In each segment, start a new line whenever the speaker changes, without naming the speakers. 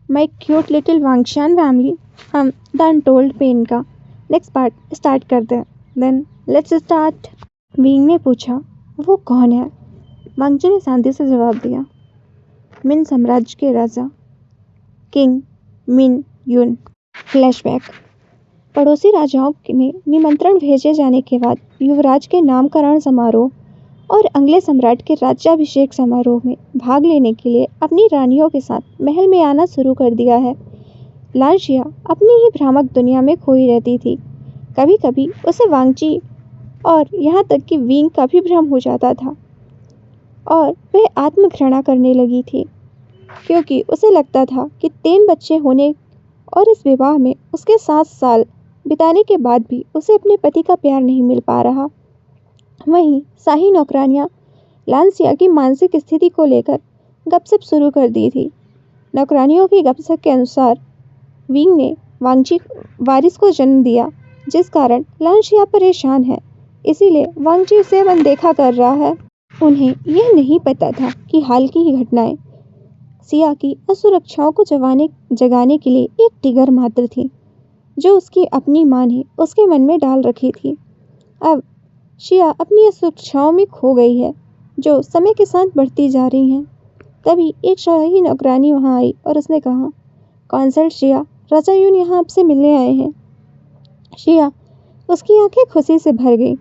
माई cute little वांगशान family, हम the untold pen का next part start करते हैं। Then let's start. विंग ने पूछा, वो कौन है? वांगजी ने शांति से जवाब दिया, मिन साम्राज्य के राजा किंग मिन युन। फ्लैशबैक। पड़ोसी राजाओं ने निमंत्रण भेजे जाने के बाद युवराज के नामकरण समारोह और अगले सम्राट के राज्याभिषेक समारोह में भाग लेने के लिए अपनी रानियों के साथ महल में आना शुरू कर दिया है। लान शिया अपनी ही भ्रामक दुनिया में खोई रहती थी। कभी कभी उसे वांगजी और यहाँ तक कि विंग का भी भ्रम हो जाता था और वह आत्मघृणा करने लगी थी, क्योंकि उसे लगता था कि 3 बच्चे होने और इस विवाह में उसके 7 साल बिताने के बाद भी उसे अपने पति का प्यार नहीं मिल पा रहा। वहीं शाही नौकरानियां लान शिया की मानसिक स्थिति को लेकर गपशप शुरू कर दी थी। नौकरानियों की गपशप के अनुसार विंग ने वांगजी वारिस को जन्म दिया, जिस कारण लान शिया परेशान है, इसीलिए वांगजी उसे अनदेखा कर रहा है। उन्हें यह नहीं पता था कि हाल की ही घटनाएं शिया की असुरक्षाओं को जगाने के लिए एक ट्रिगर मात्र थी, जो उसकी अपनी मां ने उसके मन में डाल रखी थी। अब शिया अपनी असुरक्षाओं में खो गई है, जो समय के साथ बढ़ती जा रही हैं। तभी एक शाही नौकरानी वहां आई और उसने कहा, कॉन्सर्ट शिया, राजा यून यहाँ आपसे मिलने आए हैं। शिया, उसकी आंखें खुशी से भर गई।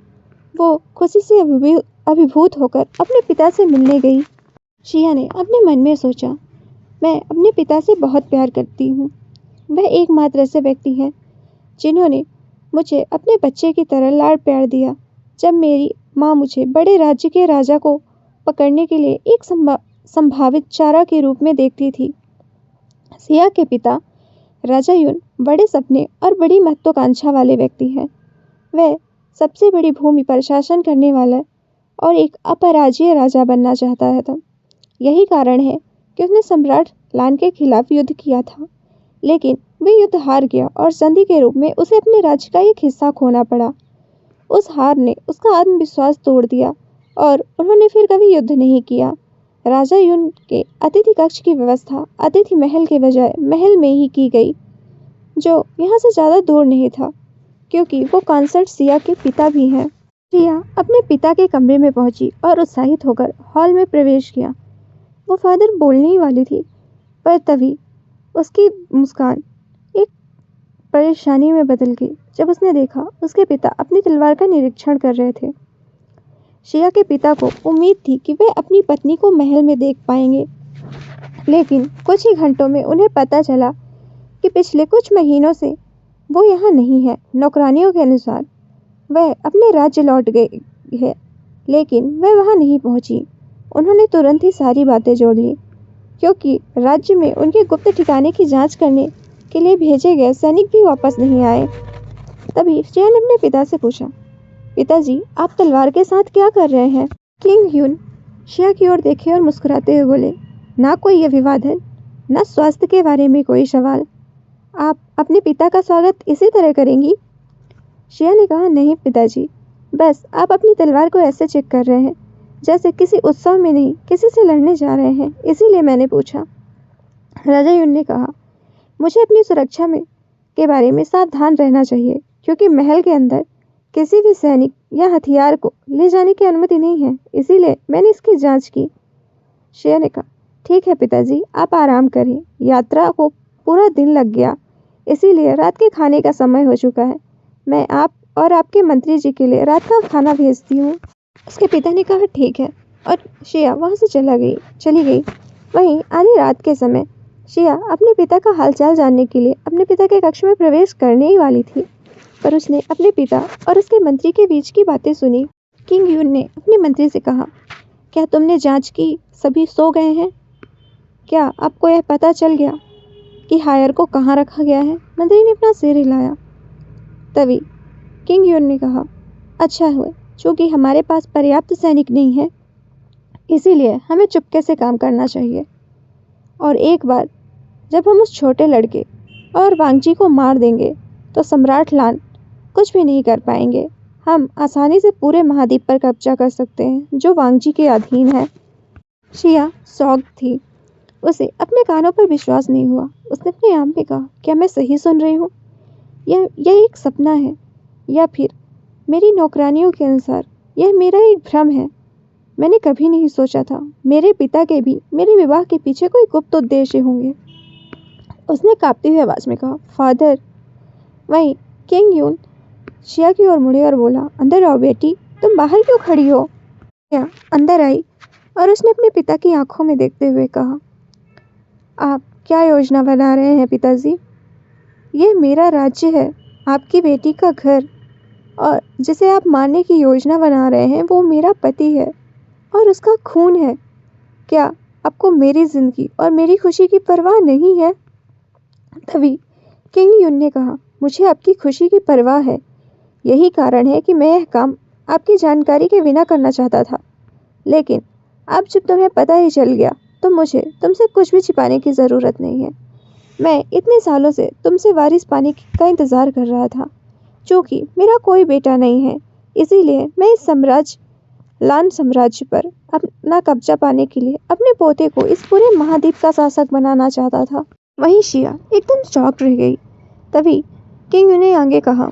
वो खुशी से अभिभूत होकर अपने पिता से मिलने गई। शिया ने अपने मन में सोचा, मैं अपने पिता से बहुत प्यार करती हूँ। वह एकमात्र ऐसे व्यक्ति हैं जिन्होंने मुझे अपने बच्चे की तरह लाड़ प्यार दिया। जब मेरी माँ मुझे बड़े राज्य के राजा को पकड़ने के लिए एक संभावित चारा के रूप में देखती थी। शिया के पिता राजा यून बड़े सपने और बड़ी महत्वाकांक्षा वाले व्यक्ति हैं। वह सबसे बड़ी भूमि पर शासन करने वाला और एक अपराजय राजा बनना चाहता है था। यही कारण है कि उसने सम्राट लान के खिलाफ युद्ध किया था, लेकिन वह युद्ध हार गया और संधि के रूप में उसे अपने राज्य का एक हिस्सा खोना पड़ा। उस हार ने उसका आत्मविश्वास तोड़ दिया और उन्होंने फिर कभी युद्ध नहीं किया। राजा यून के अतिथि कक्ष की व्यवस्था अतिथि महल के बजाय महल में ही की गई, जो यहाँ से ज़्यादा दूर नहीं था, क्योंकि वो कॉन्सर्ट शिया के पिता भी हैं। शिया अपने पिता के कमरे में पहुंची और उत्साहित होकर हॉल में प्रवेश किया। वो फादर बोलने ही वाली थी, पर तभी उसकी मुस्कान एक परेशानी में बदल गई जब उसने देखा उसके पिता अपनी तलवार का निरीक्षण कर रहे थे। शिया के पिता को उम्मीद थी कि वह अपनी पत्नी को महल में देख पाएंगे, लेकिन कुछ ही घंटों में उन्हें पता चला कि पिछले कुछ महीनों से वो यहाँ नहीं है। नौकरानियों के अनुसार वह अपने राज्य लौट गई है, लेकिन वह वहाँ नहीं पहुँची। उन्होंने तुरंत ही सारी बातें जोड़ ली, क्योंकि राज्य में उनके गुप्त ठिकाने की जांच करने के लिए भेजे गए सैनिक भी वापस नहीं आए। तभी शिया ने अपने पिता से पूछा, पिताजी, आप तलवार के साथ क्या कर रहे हैं? किंग ह्यून शिया की ओर देखे और मुस्कुराते हुए बोले, ना कोई यह विवाद है, ना स्वास्थ्य के बारे में कोई सवाल। आप अपने पिता का स्वागत इसी तरह करेंगी? शिया ने कहा, नहीं पिताजी, बस आप अपनी तलवार को ऐसे चेक कर रहे हैं जैसे किसी उत्सव में नहीं किसी से लड़ने जा रहे हैं, इसीलिए मैंने पूछा। राजा यून ने कहा, मुझे अपनी सुरक्षा में के बारे में सावधान रहना चाहिए, क्योंकि महल के अंदर किसी भी सैनिक या हथियार को ले जाने की अनुमति नहीं है, इसीलिए मैंने इसकी जांच की। शिया ने कहा, ठीक है पिताजी, आप आराम करें। यात्रा को पूरा दिन लग गया, इसीलिए रात के खाने का समय हो चुका है। मैं आप और आपके मंत्री जी के लिए रात का खाना भेजती हूँ। उसके पिता ने कहा, ठीक है, और शिया वहाँ से चली गई। वहीं आधी रात के समय शिया अपने पिता का हालचाल जानने के लिए अपने पिता के कक्ष में प्रवेश करने ही वाली थी, पर उसने अपने पिता और उसके मंत्री के बीच की बातें सुनी। किंग यून ने अपने मंत्री से कहा, क्या तुमने जांच की? सभी सो गए हैं? क्या आपको यह पता चल गया कि हायर को कहाँ रखा गया है? मंत्री ने अपना सिर हिलाया। तभी किंग यून ने कहा, अच्छा हुआ, चूँकि हमारे पास पर्याप्त सैनिक नहीं है, इसीलिए हमें चुपके से काम करना चाहिए। और एक बार जब हम उस छोटे लड़के और वांगजी को मार देंगे तो सम्राट लान कुछ भी नहीं कर पाएंगे। हम आसानी से पूरे महाद्वीप पर कब्जा कर सकते हैं, जो वांगजी के अधीन है। शिया शॉक्ड थी। उसे अपने कानों पर विश्वास नहीं हुआ। उसने अपने आप में कहा, क्या मैं सही सुन रही हूँ? यह एक सपना है, या फिर मेरी नौकरानियों के अनुसार यह मेरा एक भ्रम है? मैंने कभी नहीं सोचा था मेरे पिता के भी मेरे विवाह के पीछे कोई गुप्त उद्देश्य होंगे। उसने कांपती हुई आवाज में कहा, फादर। वहीं किंग यून शिया की ओर मुड़े और बोला, अंदर आओ बेटी, तुम बाहर क्यों खड़ी हो? शिया अंदर आई और उसने अपने पिता की आंखों में देखते हुए कहा, आप क्या योजना बना रहे हैं पिताजी? यह मेरा राज्य है, आपकी बेटी का घर, और जिसे आप मारने की योजना बना रहे हैं वो मेरा पति है और उसका खून है। क्या आपको मेरी जिंदगी और मेरी खुशी की परवाह नहीं है? तभी किंग यून ने कहा, मुझे आपकी खुशी की परवाह है। यही कारण है कि मैं यह काम आपकी जानकारी के बिना करना चाहता था। लेकिन अब जब तुम्हें पता ही चल गया तो मुझे तुमसे कुछ भी छिपाने की ज़रूरत नहीं है। मैं इतने सालों से तुमसे वारिस पाने का इंतज़ार कर रहा था। चूँकि मेरा कोई बेटा नहीं है, इसीलिए मैं इस लान साम्राज्य पर अपना कब्जा पाने के लिए अपने पोते को इस पूरे महाद्वीप का शासक बनाना चाहता था। वहीं शिया एकदम चौंक रह गई। तभी किंग ने आगे कहा,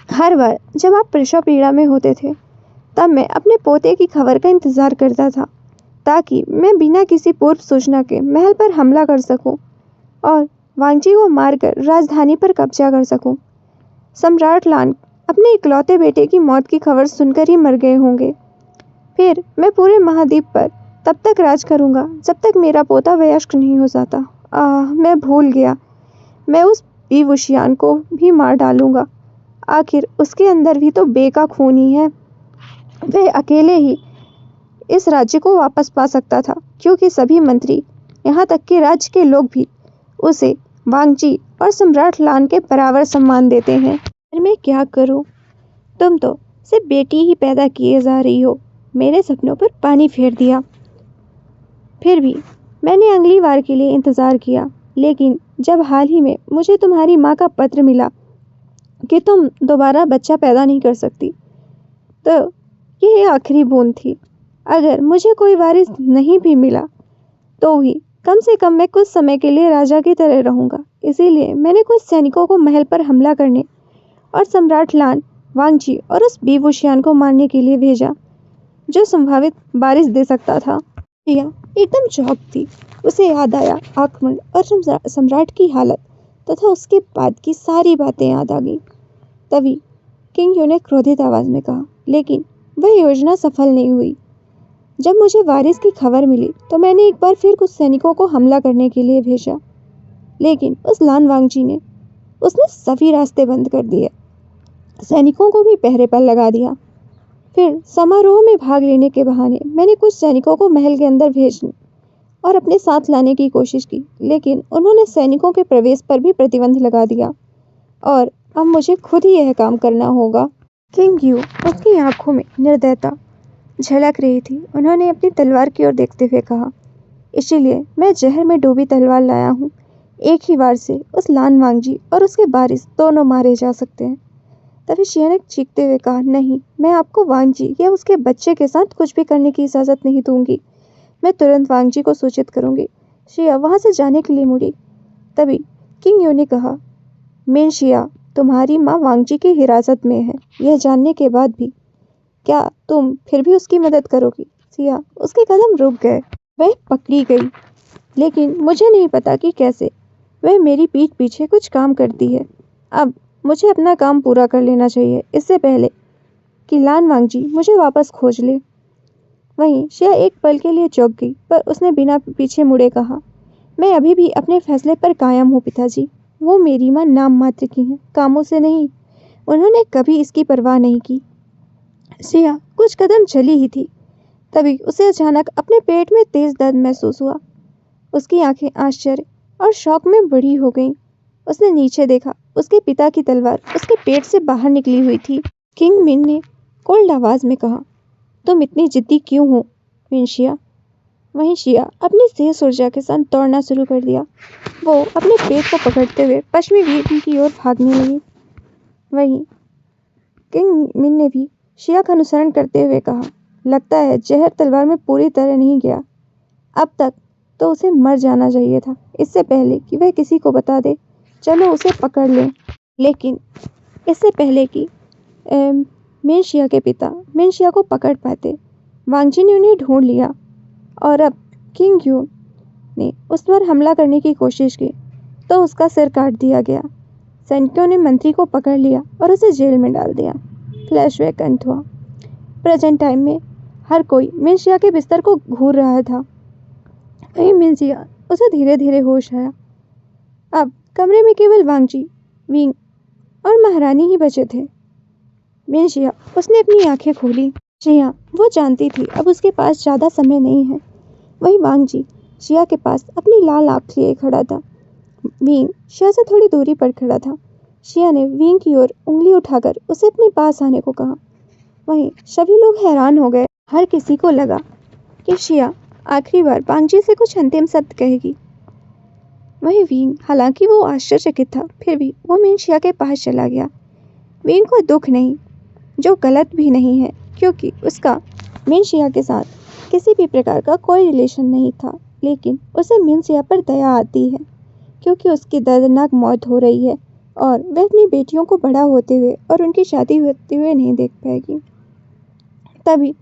हर बार जब आप प्रसव पीड़ा में होते थे तब मैं अपने पोते की खबर का इंतज़ार करता था, ताकि मैं बिना किसी पूर्व सूचना के महल पर हमला कर सकूं और वांगजी को मारकर राजधानी पर कब्जा कर सकूं। सम्राट लान अपने इकलौते बेटे की मौत की खबर सुनकर ही मर गए होंगे। फिर मैं पूरे महाद्वीप पर तब तक राज करूंगा जब तक मेरा पोता वयस्क नहीं हो जाता। मैं भूल गया, मैं उस बीवुशियान को भी मार डालूंगा। आखिर उसके अंदर भी तो बे का खून ही है। वह अकेले ही इस राज्य को वापस पा सकता था, क्योंकि सभी मंत्री, यहाँ तक कि राज्य के लोग भी उसे वांगजी और सम्राट लान के बराबर सम्मान देते हैं। पर मैं क्या करूं? तुम तो सिर्फ बेटी ही पैदा किए जा रही हो। मेरे सपनों पर पानी फेर दिया। फिर भी मैंने अगली बार के लिए इंतज़ार किया, लेकिन जब हाल ही में मुझे तुम्हारी माँ का पत्र मिला कि तुम दोबारा बच्चा पैदा नहीं कर सकती, तो यह आखिरी बूंद थी। अगर मुझे कोई वारिस नहीं भी मिला तो भी कम से कम मैं कुछ समय के लिए राजा की तरह रहूंगा। इसीलिए मैंने कुछ सैनिकों को महल पर हमला करने और सम्राट लान, वांगजी और उस बीवुशियान को मारने के लिए भेजा, जो संभावित वारिस दे सकता था। रिया एकदम चौंक थी। उसे याद आया आक्रमण और सम्राट की हालत तथा उसके बाद की सारी बातें याद आ गई। तभी किंग यू ने क्रोधित आवाज में कहा, लेकिन वह योजना सफल नहीं हुई। जब मुझे वारिस की खबर मिली तो मैंने एक बार फिर कुछ सैनिकों को हमला करने के लिए भेजा, लेकिन उस लान वांगजी ने उसने सभी रास्ते बंद कर दिए, सैनिकों को भी पहरे पर लगा दिया। फिर समारोह में भाग लेने के बहाने मैंने कुछ सैनिकों को महल के अंदर भेजने और अपने साथ लाने की कोशिश की, लेकिन उन्होंने सैनिकों के प्रवेश पर भी प्रतिबंध लगा दिया और अब मुझे खुद ही यह काम करना होगा। किंग यू उसकी आंखों में निर्दयता झलक रही थी। उन्होंने अपनी तलवार की ओर देखते हुए कहा, इसीलिए मैं जहर में डूबी तलवार लाया हूँ। एक ही बार से उस लान वांगजी और उसके वारिस दोनों मारे जा सकते हैं। तभी शिया ने चीखते हुए कहा, नहीं, मैं आपको वांगजी या उसके बच्चे के साथ कुछ भी करने की इजाज़त नहीं दूंगी। मैं तुरंत वांगजी को सूचित करूंगी। शिया वहां से जाने के लिए मुड़ी। तभी किंग यू ने कहा, मेन शिया, तुम्हारी माँ वांगजी की हिरासत में है। यह जानने के बाद भी क्या तुम फिर भी उसकी मदद करोगी? सिया उसके कदम रुक गए। वह पकड़ी गई, लेकिन मुझे नहीं पता कि कैसे। वह मेरी पीठ पीछे कुछ काम करती है। अब मुझे अपना काम पूरा कर लेना चाहिए, इससे पहले कि लान वांगजी मुझे वापस खोज ले। वहीं शिया एक पल के लिए चौंक गई, पर उसने बिना पीछे मुड़े कहा, मैं अभी भी अपने फैसले पर कायम हूँ पिताजी। वो मेरी माँ नाम मात्र की हैं, कामों से नहीं। उन्होंने कभी इसकी परवाह नहीं की। सिया कुछ कदम चली ही थी, तभी उसे अचानक अपने पेट में तेज दर्द महसूस हुआ। उसकी आंखें आश्चर्य और शौक में बड़ी हो गईं। उसने नीचे देखा, उसके पिता की तलवार उसके पेट से बाहर निकली हुई थी। किंग मिन ने कोल्ड आवाज में कहा, तुम इतनी जिद्दी क्यों हो मिन शिया? वहीं शिया अपनी तेज ऊर्जा के साथ दौड़ना शुरू कर दिया। वो अपने पेट को पकड़ते हुए पश्चिमी वीर की ओर भागने लगी। वहीं किंग मिन ने भी शिया का अनुसरण करते हुए कहा, लगता है जहर तलवार में पूरी तरह नहीं गया। अब तक तो उसे मर जाना चाहिए था इससे पहले कि वह किसी को बता दे। चलो उसे पकड़ लें। लेकिन इससे पहले कि मिनशिया के पिता मिनशिया को पकड़ पाते, वांगजी ने उन्हें ढूंढ लिया और अब किंग यू ने उस पर हमला करने की कोशिश की तो उसका सिर काट दिया गया। सैनिकों ने मंत्री को पकड़ लिया और उसे जेल में डाल दिया। फ्लैशबैक अंत हुआ। प्रेजेंट टाइम में हर कोई मिनशिया के बिस्तर को घूर रहा था। वहीं मिनशिया उसे धीरे धीरे होश आया। अब कमरे में केवल वांगजी, विंग और महारानी ही बचे थे। मिनशिया उसने अपनी आंखें खोली। शिया वो जानती थी अब उसके पास ज़्यादा समय नहीं है। वहीं वांगजी शिया के पास अपनी लाल आँख लिए खड़ा था। विंग शिया से थोड़ी दूरी पर खड़ा था। शिया ने विंग की ओर उंगली उठाकर उसे अपने पास आने को कहा। वहीं सभी लोग हैरान हो गए। हर किसी को लगा कि शिया आखिरी बार वांगजी से कुछ अंतिम शब्द कहेगी। वहीं विंग, हालांकि वो आश्चर्यचकित था, फिर भी वो मिनशिया के पास चला गया। विंग को दुख नहीं, जो गलत भी नहीं है, क्योंकि उसका मिनशिया के साथ किसी भी प्रकार का कोई रिलेशन नहीं था। लेकिन उसे मिनशिया पर दया आती है क्योंकि उसकी दर्दनाक मौत हो रही है और वह अपनी बेटियों को बड़ा होते हुए और उनकी शादी होते हुए नहीं देख पाएगी। तभी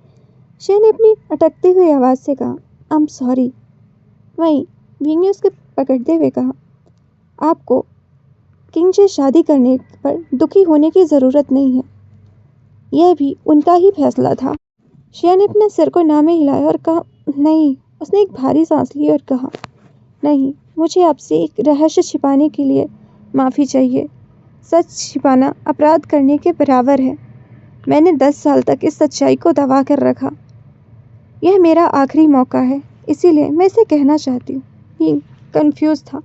शिया ने अपनी अटकती हुई आवाज़ से कहा, आई एम सॉरी। वहीं विंग ने उसके पकड़ते हुए कहा, आपको किंग से शादी करने पर दुखी होने की ज़रूरत नहीं है, यह भी उनका ही फैसला था। शिया ने अपने सिर को ना में हिलाया और कहा, नहीं। उसने एक भारी सांस ली और कहा, नहीं, मुझे आपसे एक रहस्य छिपाने के लिए माफ़ी चाहिए। सच छिपाना अपराध करने के बराबर है। मैंने 10 साल तक इस सच्चाई को दबा कर रखा। यह मेरा आखिरी मौका है, इसीलिए मैं इसे कहना चाहती हूँ। विंग कंफ्यूज था।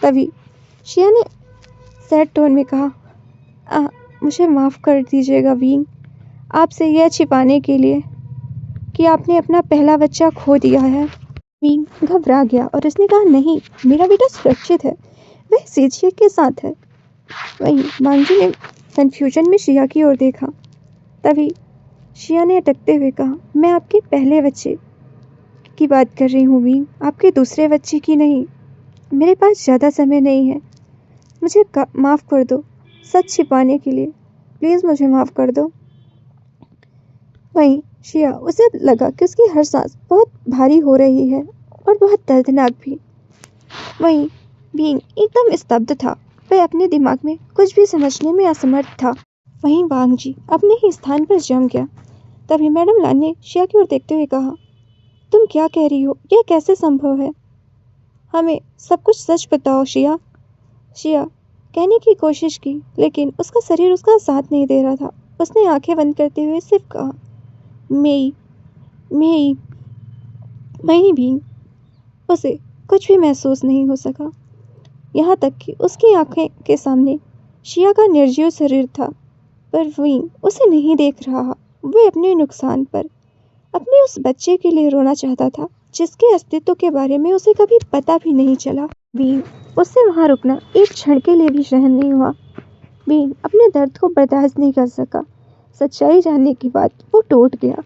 तभी शिया ने सैड टोन में कहा, मुझे माफ़ कर दीजिएगा विंग, आपसे यह छिपाने के लिए कि आपने अपना पहला बच्चा खो दिया है। विंग घबरा गया और उसने कहा, नहीं, मेरा बेटा सुरक्षित है, वह सीजिए के साथ है। वहीं वांगजी ने कन्फ्यूजन में शिया की ओर देखा। तभी शिया ने अटकते हुए कहा, मैं आपके पहले बच्चे की बात कर रही हूँ विंग, आपके दूसरे बच्चे की नहीं। मेरे पास ज़्यादा समय नहीं है, मुझे माफ़ कर दो सच छिपाने के लिए, प्लीज़ मुझे माफ़ कर दो। वहीं शिया, उसे लगा कि उसकी हर सांस बहुत भारी हो रही है और बहुत दर्दनाक भी। वहीं विंग एकदम स्तब्ध था, वह अपने दिमाग में कुछ भी समझने में असमर्थ था। वहीं वांगजी अपने ही स्थान पर जम गया। तभी मैडम लान ने शिया की ओर देखते हुए कहा, तुम क्या कह रही हो, यह कैसे संभव है? हमें सब कुछ सच बताओ शिया। शिया कहने की कोशिश की, लेकिन उसका शरीर उसका साथ नहीं दे रहा था। उसने आंखें बंद करते हुए सिर्फ कहा, मेई मेई। वहीं भी उसे कुछ भी महसूस नहीं हो सका, यहाँ तक कि उसकी आंखें के सामने शिया का निर्जीव शरीर था, पर विंग उसे नहीं देख रहा। वह अपने नुकसान पर अपने उस बच्चे के लिए रोना चाहता था जिसके अस्तित्व के बारे में उसे कभी पता भी नहीं चला। विंग उससे वहाँ रुकना एक क्षण के लिए भी सहन नहीं हुआ। विंग अपने दर्द को बर्दाश्त नहीं कर सका। सच्चाई जानने के बाद वो टूट गया।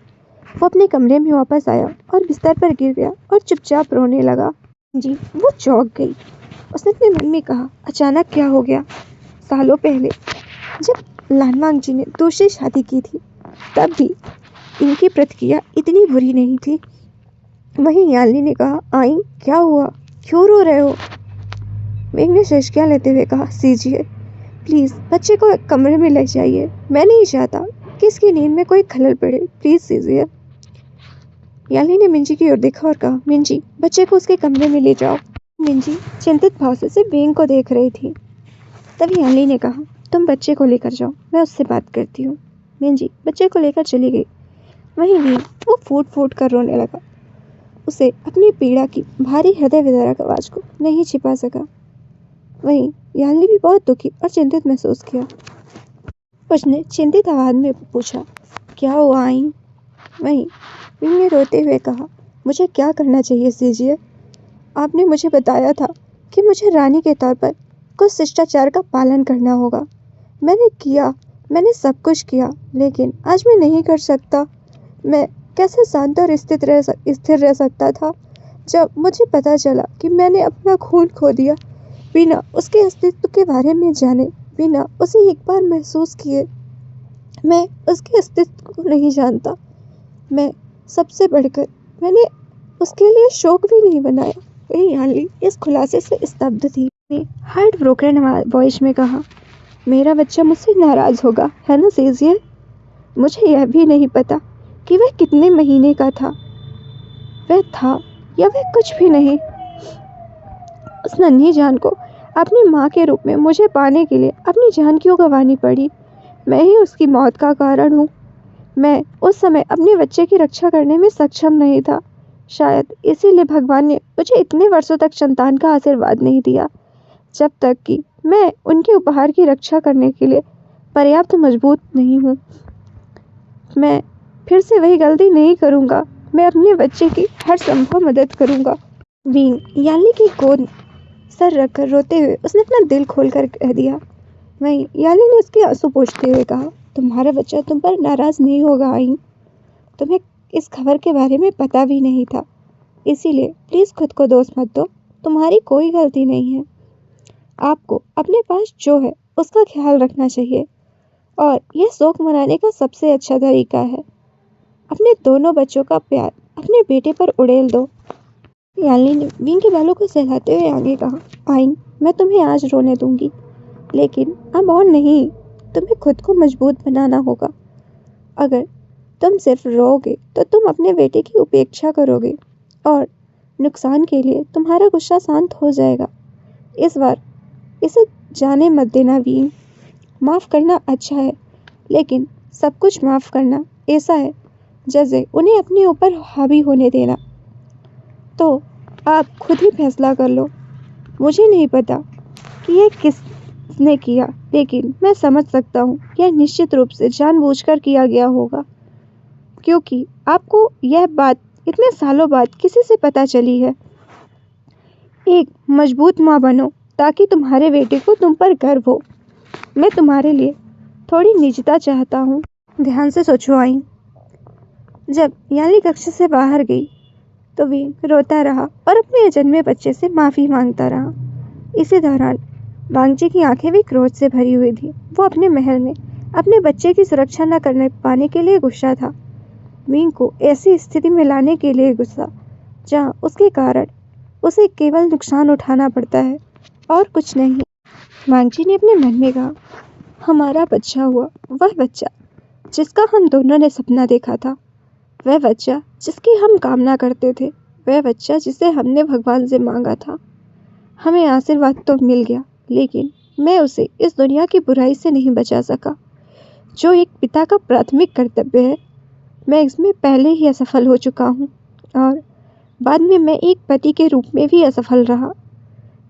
वो अपने कमरे में वापस आया और बिस्तर पर गिर गया और चुपचाप रोने लगा। जी, वो चौंक गई। उसने अपने मन में कहा, अचानक क्या हो गया? सालों पहले जब लान वांगजी ने दूसरी शादी की थी, तब भी इनकी प्रतिक्रिया इतनी बुरी नहीं थी। वहीं याली ने कहा, आई, क्या हुआ, क्यों रो रहे हो? विंग ने सिसकियां लेते हुए कहा, सीजिए प्लीज़, बच्चे को कमरे में ले जाइए। मैं नहीं चाहता कि इसकी नींद में कोई खलल पड़े, प्लीज़ सीजिए। याली ने मिंजी की ओर देखा और कहा, मिंजी, बच्चे को उसके कमरे में ले जाओ। मिंजी चिंतित भाव से विंग को देख रही थी। तभी याली ने कहा, तुम बच्चे को लेकर जाओ, मैं उससे बात करती हूँ। मिंजी बच्चे को लेकर चली गई। वहीं विंग वो फूट फूट कर रोने लगा। उसे अपनी पीड़ा की भारी हृदय विदारक आवाज़ को नहीं छिपा सका। वहीं याली भी बहुत दुखी और चिंतित महसूस किया। उसने चिंतित आवाज़ में पूछा, क्या हुआ आई? वहीं विंग ने रोते हुए कहा, मुझे क्या करना चाहिए सीजिए? आपने मुझे बताया था कि मुझे रानी के तौर पर कुछ शिष्टाचार का पालन करना होगा। मैंने किया, मैंने सब कुछ किया, लेकिन आज मैं नहीं कर सकता। मैं कैसे शांत और स्थिर रह सकता था? जब मुझे पता चला कि मैंने अपना खून खो दिया बिना उसके अस्तित्व के बारे में जाने, बिना उसे एक बार महसूस किए। मैं उसके अस्तित्व को नहीं जानता। मैं सबसे बढ़कर मैंने उसके लिए शोक भी नहीं बनाया। वही याली इस खुलासे से स्तब्ध थी। हार्ट ब्रोकन वॉइस में कहा, मेरा बच्चा मुझसे नाराज होगा, है ना सेजियर? मुझे यह भी नहीं पता कि वह कितने महीने का था। वह था या वह कुछ भी नहीं। उस नन्ही जान को अपनी माँ के रूप में मुझे पाने के लिए अपनी जान क्यों गंवानी पड़ी? मैं ही उसकी मौत का कारण हूँ। मैं उस समय अपने बच्चे की रक्षा करने में सक्षम नहीं था। शायद इसीलिए भगवान ने मुझे इतने वर्षों तक संतान का आशीर्वाद नहीं दिया, जब तक कि मैं उनके उपहार की रक्षा करने के लिए पर्याप्त मजबूत नहीं हूँ। मैं फिर से वही गलती नहीं करूँगा। मैं अपने बच्चे की हर संभव मदद करूँगा। वीन याली की गोद सर रखकर रोते हुए उसने अपना दिल खोलकर कह दिया। वहीं याली ने उसके आंसू पोंछते हुए कहा, तुम्हारा बच्चा तुम पर नाराज नहीं होगा आइन। तुम्हें इस खबर के बारे में पता भी नहीं था, इसीलिए प्लीज खुद को दोष मत दो। तुम्हारी कोई गलती नहीं है। आपको अपने पास जो है उसका ख्याल रखना चाहिए, और यह शोक मनाने का सबसे अच्छा तरीका है। अपने दोनों बच्चों का प्यार अपने बेटे पर उड़ेल दो। याली ने वीन के बालों को सहलाते हुए आगे कहा, आइन, मैं तुम्हें आज रोने दूंगी, लेकिन अब और नहीं। तुम्हें खुद को मजबूत बनाना होगा। अगर तुम सिर्फ रोओगे तो तुम अपने बेटे की उपेक्षा करोगे, और नुकसान के लिए तुम्हारा गुस्सा शांत हो जाएगा। इस बार इसे जाने मत देना वीन। माफ़ करना अच्छा है, लेकिन सब कुछ माफ़ करना ऐसा है जैसे उन्हें अपने ऊपर हावी होने देना। तो आप खुद ही फैसला कर लो। मुझे नहीं पता कि यह किसने किया, लेकिन मैं समझ सकता हूँ यह निश्चित रूप से जानबूझकर किया गया होगा, क्योंकि आपको यह बात इतने सालों बाद किसी से पता चली है। एक मजबूत माँ बनो ताकि तुम्हारे बेटे को तुम पर गर्व हो। मैं तुम्हारे लिए थोड़ी निजता चाहता हूँ। ध्यान से सोचो आइन। जब याली कक्ष से बाहर गई तो वीन रोता रहा और अपने अजन्मे बच्चे से माफ़ी मांगता रहा। इसी दौरान वांगजी की आंखें भी क्रोध से भरी हुई थी। वो अपने महल में अपने बच्चे की सुरक्षा न करने पाने के लिए गुस्सा था। वीन को ऐसी स्थिति में लाने के लिए गुस्सा जहाँ उसके कारण उसे केवल नुकसान उठाना पड़ता है और कुछ नहीं। वांगजी ने अपने मन में कहा, हमारा बच्चा हुआ, वह बच्चा जिसका हम दोनों ने सपना देखा था, वह बच्चा जिसकी हम कामना करते थे, वह बच्चा जिसे हमने भगवान से मांगा था। हमें आशीर्वाद तो मिल गया, लेकिन मैं उसे इस दुनिया की बुराई से नहीं बचा सका, जो एक पिता का प्राथमिक कर्तव्य है। मैं इसमें पहले ही असफल हो चुका हूँ, और बाद में मैं एक पति के रूप में भी असफल रहा।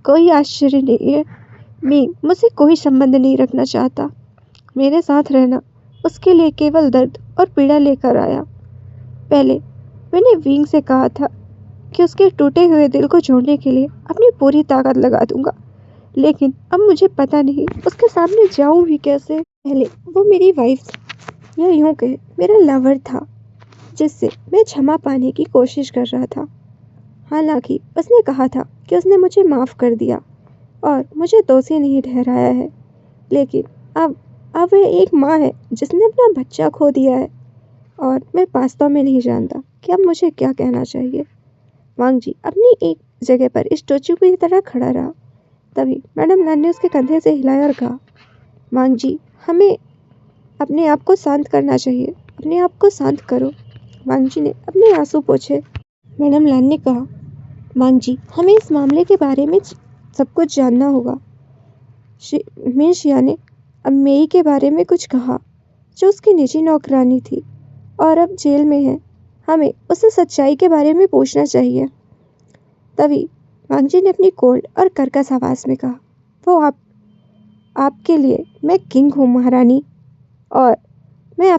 कोई आश्चर्य नहीं है, मैं मुझसे कोई संबंध नहीं रखना चाहता। मेरे साथ रहना उसके लिए केवल दर्द और पीड़ा लेकर आया। पहले मैंने विंग से कहा था कि उसके टूटे हुए दिल को जोड़ने के लिए अपनी पूरी ताकत लगा दूंगा, लेकिन अब मुझे पता नहीं उसके सामने जाऊं भी कैसे। पहले वो मेरी वाइफ या यूं कहे मेरा लवर था, जिससे मैं क्षमा पाने की कोशिश कर रहा था। हालांकि उसने कहा था कि उसने मुझे माफ़ कर दिया और मुझे दोषी नहीं ठहराया है, लेकिन अब वह एक माँ है जिसने अपना बच्चा खो दिया है, और मैं वास्तव में नहीं जानता कि अब मुझे क्या कहना चाहिए। वांगजी अपनी एक जगह पर स्टैचू की तरह खड़ा रहा। तभी मैडम लान ने उसके कंधे से हिलाया और कहा, वांगजी, हमें अपने आप को शांत करना चाहिए। अपने आप को शांत करो। वांगजी ने अपने आंसू पोंछे। मैडम लान ने कहा, वांगजी, हमें इस मामले के बारे में सब कुछ जानना होगा। मिनशिया ने अब मेई के बारे में कुछ कहा, जो उसकी निजी नौकरानी थी और अब जेल में है। हमें उससे सच्चाई के बारे में पूछना चाहिए। तभी वांगजी ने अपनी कोल्ड और कर्कश आवाज में कहा, वो आपके लिए मैं किंग हूँ महारानी, और मैं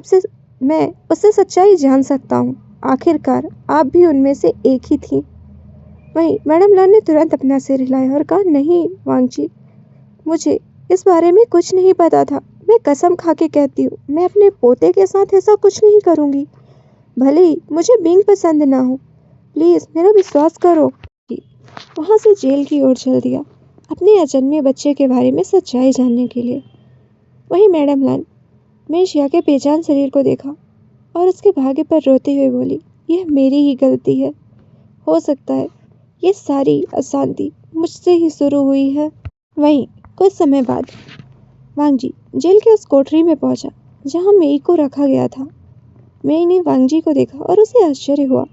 उससे सच्चाई जान सकता हूँ। आखिरकार आप भी उनमें से एक ही थी। वहीं मैडम लान ने तुरंत अपना सिर हिलाया और कहा, नहीं वांगजी, मुझे इस बारे में कुछ नहीं पता था। मैं कसम खा के कहती हूँ, मैं अपने पोते के साथ ऐसा कुछ नहीं करूँगी। भले ही मुझे बिंग पसंद ना हो, प्लीज़ मेरा विश्वास करो। वहाँ से जेल की ओर चल दिया, अपने अजन्मे बच्चे के बारे में सच्चाई जानने के लिए। वहीं मैडम लान मेशिया के बेजान शरीर को देखा और उसके भाग्य पर रोते हुए बोली, यह मेरी ही गलती है। हो सकता है ये सारी अशांति मुझसे ही शुरू हुई है। वहीं कुछ समय बाद वांगजी जेल के उस कोठरी में पहुंचा जहां मेई को रखा गया था। मेई ने वांगजी को देखा और उसे आश्चर्य हुआ।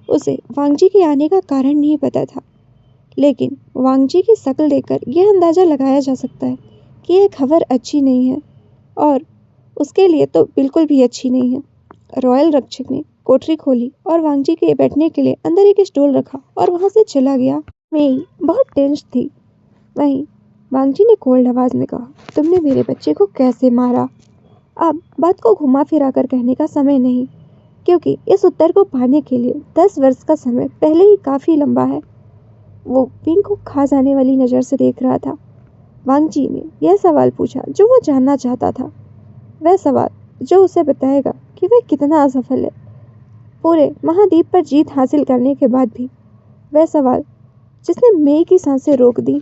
उसे वांगजी के आने का कारण नहीं पता था, लेकिन वांगजी की शक्ल देखकर यह अंदाजा लगाया जा सकता है कि यह खबर अच्छी नहीं है, और उसके लिए तो बिल्कुल भी अच्छी नहीं है। रॉयल रक्षक ने कोठरी खोली और वांगजी के बैठने के लिए अंदर एक स्टूल रखा और वहां से चला गया। मेई बहुत टेंस थी। वहीं वांगजी ने कोल्ड आवाज में कहा, तुमने मेरे बच्चे को कैसे मारा? अब बात को घुमा फिरा कर कहने का समय नहीं, क्योंकि इस उत्तर को पाने के लिए 10 वर्ष का समय पहले ही काफी लंबा है। वो पिंक को खा जाने वाली नजर से देख रहा था। वांगजी ने यह सवाल पूछा जो वो जानना चाहता था, वह सवाल जो उसे बताएगा कि वह कितना असफल है पूरे महाद्वीप पर जीत हासिल करने के बाद भी। वह सवाल जिसने मेई की सांसें रोक दी।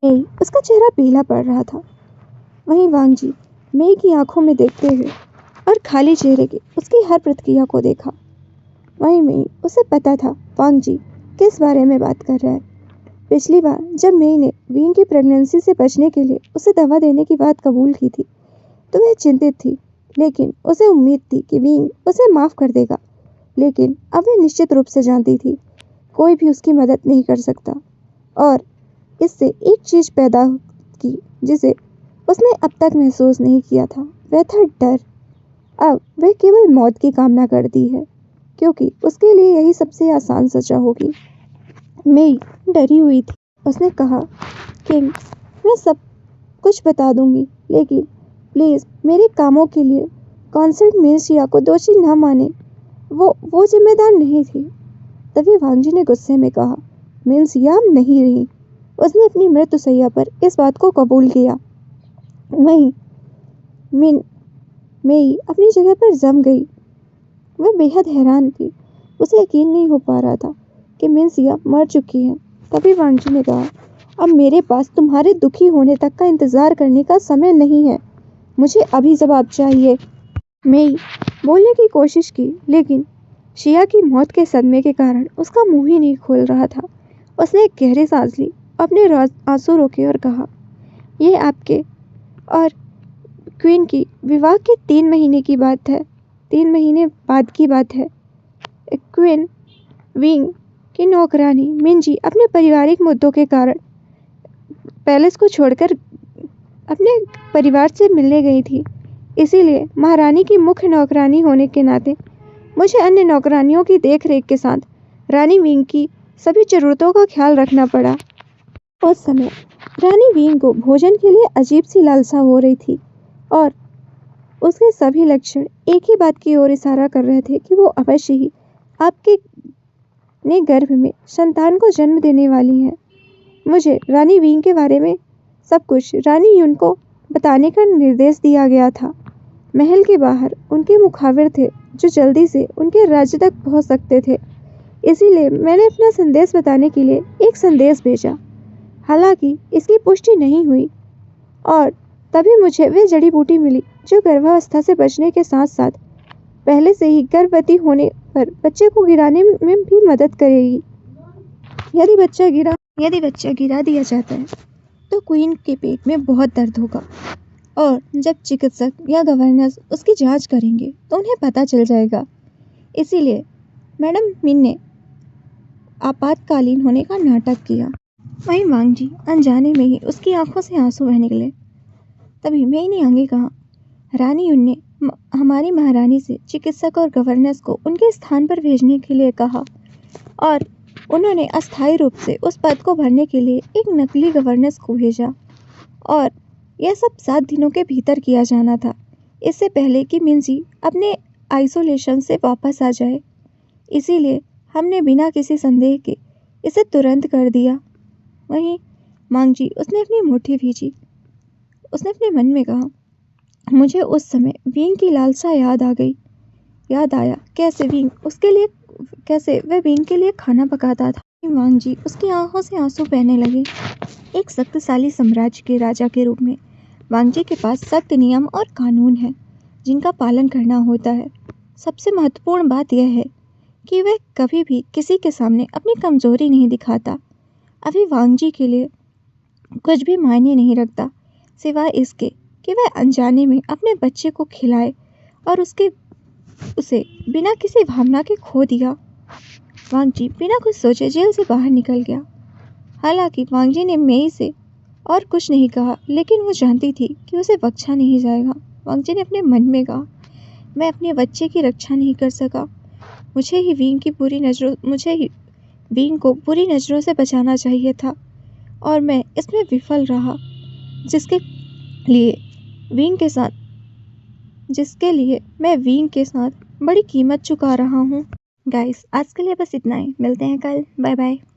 मेई, उसका चेहरा पीला पड़ रहा था। वहीं वांगजी मेई की आंखों में देखते हुए और खाली चेहरे की उसकी हर प्रतिक्रिया को देखा। वहीं मेई, उसे पता था वांगजी किस बारे में बात कर रहा है। पिछली बार जब मेई ने विंग की प्रेगनेंसी से बचने के लिए उसे दवा देने की बात कबूल की थी तो वह चिंतित थी, लेकिन उसे उम्मीद थी कि विंग उसे माफ कर देगा। लेकिन अब वह निश्चित रूप से जानती थी कोई भी उसकी मदद नहीं कर सकता, और इससे एक चीज पैदा की जिसे उसने अब तक महसूस नहीं किया था, वह था डर। अब वह केवल मौत की कामना करती है, क्योंकि उसके लिए यही सबसे आसान सजा होगी। मेई डरी हुई थी। उसने कहा, किंग, मैं सब कुछ बता दूंगी, लेकिन प्लीज मेरे कामों के लिए कॉन्सर्ट मेसिया को दोषी न माने। वो जिम्मेदार नहीं थी। तभी वांगजी ने गुस्से में कहा, मेसिया नहीं रही। उसने अपनी मृत्युशैया पर इस बात को कबूल किया। वहीं मेई अपनी जगह पर जम गई। वह बेहद हैरान थी। उसे यकीन नहीं हो पा रहा था कि मेसिया मर चुकी है। तभी वांगजी ने कहा, अब मेरे पास तुम्हारे दुखी होने तक का इंतजार करने का समय नहीं है। मुझे अभी जवाब चाहिए। मेई बोलने की कोशिश की, लेकिन शिया की मौत के सदमे के कारण उसका मुंह ही नहीं खोल रहा था। उसने एक गहरी सांस ली, अपने आंसू रोके और कहा, यह आपके और क्वीन की विवाह के 3 महीने की बात है। 3 महीने बाद की बात है। क्वीन विंग की नौकरानी मिंजी अपने पारिवारिक मुद्दों के कारण पैलेस को छोड़कर अपने परिवार से मिलने गई थी। इसीलिए महारानी की मुख्य नौकरानी होने के नाते मुझे अन्य नौकरानियों की देखरेख के साथ रानी विंग की सभी जरूरतों का ख्याल रखना पड़ा। उस समय रानी विंग को भोजन के लिए अजीब सी लालसा हो रही थी, और उसके सभी लक्षण एक ही बात की ओर इशारा कर रहे थे कि वो अवश्य ही आपके ने गर्भ में संतान को जन्म देने वाली हैं। मुझे रानी विंग के बारे में सब कुछ रानी युन को बताने का निर्देश दिया गया था। महल के बाहर उनके मुखाबिर थे जो जल्दी से उनके राज्य तक पहुंच सकते थे। इसीलिए मैंने अपना संदेश बताने के लिए एक संदेश भेजा। हालांकि इसकी पुष्टि नहीं हुई, और तभी मुझे वह जड़ी बूटी मिली जो गर्भावस्था से बचने के साथ साथ पहले से ही गर्भवती होने पर बच्चे को गिराने में भी मदद करेगी। यदि बच्चा गिरा दिया जाता है तो क्वीन के पेट में बहुत दर्द होगा, और जब चिकित्सक या गवर्नर्स उसकी जांच करेंगे तो उन्हें पता चल जाएगा। इसीलिए मैडम मिन ने आपातकालीन होने का नाटक किया। वहीं वांगजी अनजाने में ही उसकी आंखों से आंसू बहने लगे। तभी मेई ने आगे कहा, रानी युन ने हमारी महारानी से चिकित्सक और गवर्नर्स को उनके स्थान पर भेजने के लिए कहा, और उन्होंने अस्थायी रूप से उस पद को भरने के लिए एक नकली गवर्नर्स को भेजा, और यह सब 7 दिनों के भीतर किया जाना था, इससे पहले कि मिंजी अपने आइसोलेशन से वापस आ जाए। इसीलिए हमने बिना किसी संदेह के इसे तुरंत कर दिया। वहीं मांगजी, उसने अपनी मुट्ठी भींची। उसने अपने मन में कहा, मुझे उस समय विंग की लालसा याद आ गई। याद आया कैसे विंग उसके लिए कैसे वह विंग के लिए खाना पकाता था। वांग जी उसकी आंखों से आंसू बहने लगे। एक शक्तिशाली साम्राज्य के राजा के रूप में वांग जी के पास सख्त नियम और कानून हैं जिनका पालन करना होता है। सबसे महत्वपूर्ण बात यह है कि वह कभी भी किसी के सामने अपनी कमजोरी नहीं दिखाता। अभी वांग जी के लिए कुछ भी मायने नहीं रखता सिवाय इसके कि वह अनजाने में अपने बच्चे को खिलाए और उसे बिना किसी भावना के खो दिया। वांग जी बिना कुछ सोचे जेल से बाहर निकल गया। हालांकि वांग जी ने मेई से और कुछ नहीं कहा, लेकिन वो जानती थी कि उसे बख्शा नहीं जाएगा। वांग जी ने अपने मन में कहा, मैं अपने बच्चे की रक्षा नहीं कर सका। मुझे ही विंग को बुरी नज़रों से बचाना चाहिए था और मैं इसमें विफल रहा, जिसके लिए मैं विंग के साथ बड़ी कीमत चुका रहा हूँ। गाइस आज के लिए बस इतना ही। मिलते हैं कल। Bye bye.